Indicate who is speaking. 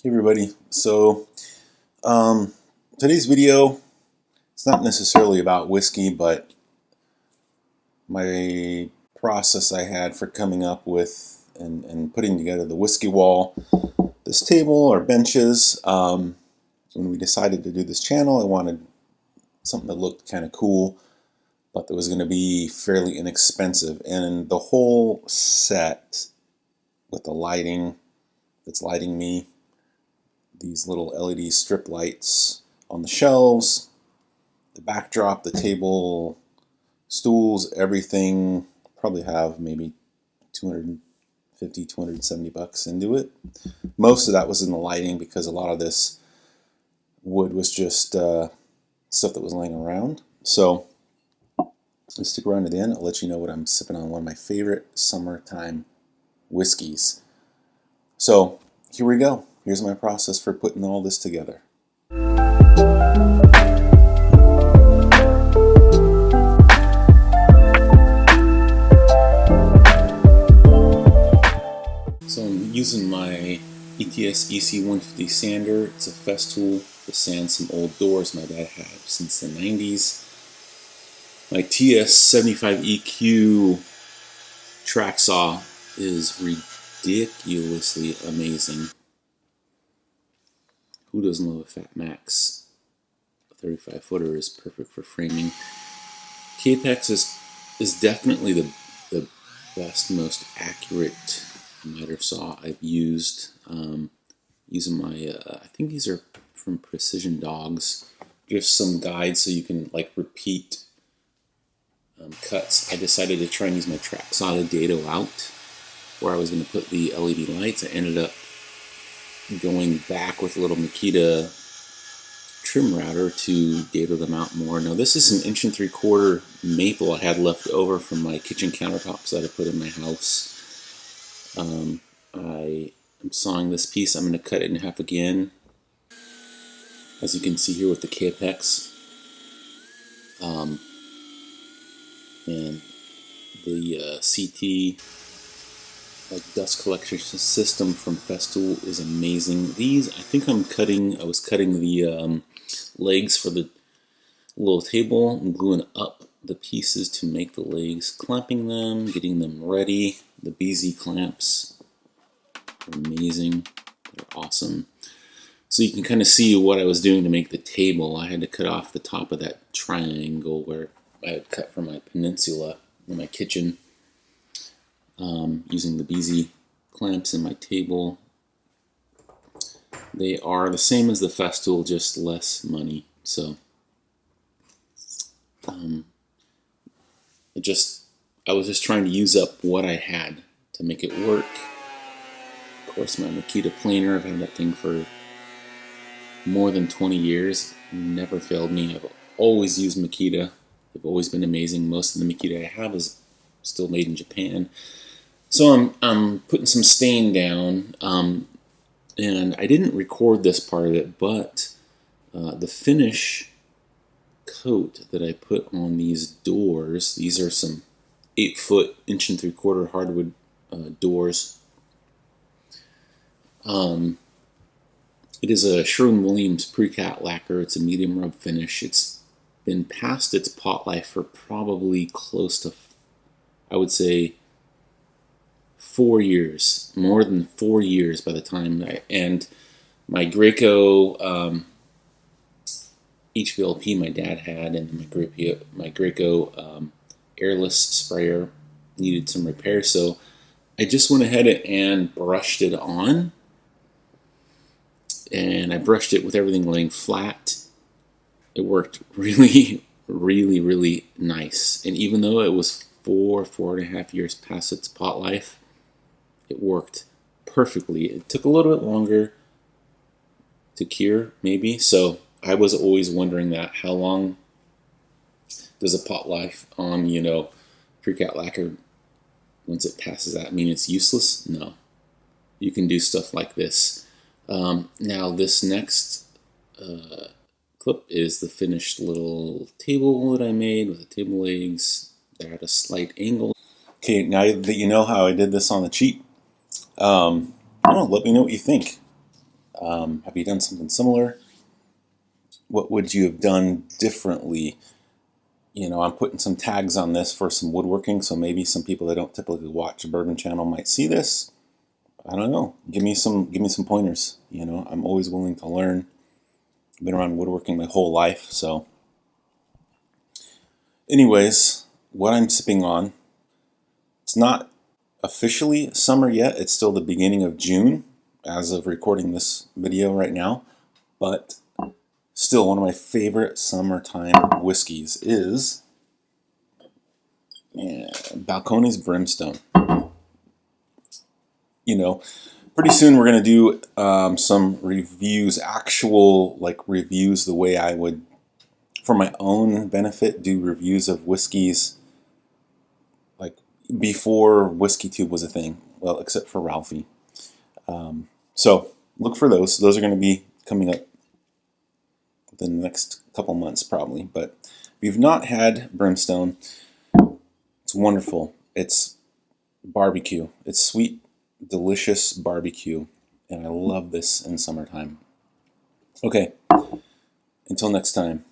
Speaker 1: Hey everybody, so today's video, it's not necessarily about whiskey, but my process I had for coming up with and putting together the whiskey wall, this table or benches. When we decided to do this channel, I wanted something that looked kind of cool, but that was going to be fairly inexpensive. And the whole set with the lighting that's lighting me, these little LED strip lights on the shelves, the backdrop, the table, stools, everything, probably have maybe 250, 270 bucks into it. Most of that was in the lighting because a lot of this wood was just stuff that was laying around. So let's stick around to the end. I'll let you know what I'm sipping on, one of my favorite summertime whiskeys. So here we go. Here's my process for putting all this together. So I'm using my ETS EC150 sander. It's a Festool to sand some old doors my dad had since the 90s. My TS75EQ track saw is ridiculously amazing. Who doesn't love a Fat Max? A 35 footer is perfect for framing. Capex is definitely the best, most accurate miter saw I've used. Using my, I think these are from Precision Dogs. Just some guides so you can like repeat cuts. I decided to try and use my track saw to dado out where I was going to put the LED lights. I ended up going back with a little Makita trim router to dado them out more. Now this is an 1 3/4 maple I had left over from my kitchen countertops that I put in my house. I am sawing this piece. I'm going to cut it in half again, as you can see here with the Capex. And the CT like dust collection system from Festool is amazing. These, I think I was cutting the legs for the little table and gluing up the pieces to make the legs, clamping them, getting them ready. The BZ clamps are amazing. They're awesome. So you can kind of see what I was doing to make the table. I had to cut off the top of that triangle where I had cut from my peninsula in my kitchen. Using the BZ clamps in my table. They are the same as the Festool, just less money. So I was just trying to use up what I had to make it work. Of course, my Makita planer, I've had that thing for more than 20 years. Never failed me. I've always used Makita. They've always been amazing. Most of the Makita I have is still made in Japan. So I'm putting some stain down, and I didn't record this part of it, but the finish coat that I put on these doors, these are some 8-foot 1 3/4 hardwood doors. It is a Sherwin-Williams Precat lacquer. It's a medium rub finish. It's been past its pot life for probably close to, I would say, 4 years, more than 4 years by the time and my Graco HVLP my dad had, and my Graco airless sprayer needed some repair, so I just went ahead and brushed it on, and I brushed it with everything laying flat. It worked really, really, really nice, and even though it was 4.5 years past its pot life, it worked perfectly. It took a little bit longer to cure, maybe. So I was always wondering that. How long does a pot life on, Precat lacquer, once it passes that, mean it's useless? No. You can do stuff like this. Now this next clip is the finished little table that I made with the table legs. They're at a slight angle. Okay, now that you know how I did this on the cheap, let me know what you think. Have you done something similar? What would you have done differently? You know, I'm putting some tags on this for some woodworking, so maybe some people that don't typically watch a bourbon channel might see this. I don't know. Give me some pointers. You know, I'm always willing to learn. I've been around woodworking my whole life, so. Anyways, what I'm sipping on, it's not officially summer yet. It's still the beginning of June as of recording this video right now, but still one of my favorite summertime whiskeys is Balcones Brimstone. You know, pretty soon we're going to do some reviews, actual like reviews the way I would, for my own benefit, do reviews of whiskeys like before WhiskeyTube was a thing. Well, except for Ralphie. So look for those. Those are going to be coming up within the next couple months probably. But if you've not had Brimstone, it's wonderful. It's barbecue. It's sweet, delicious barbecue. And I love this in summertime. Okay, until next time.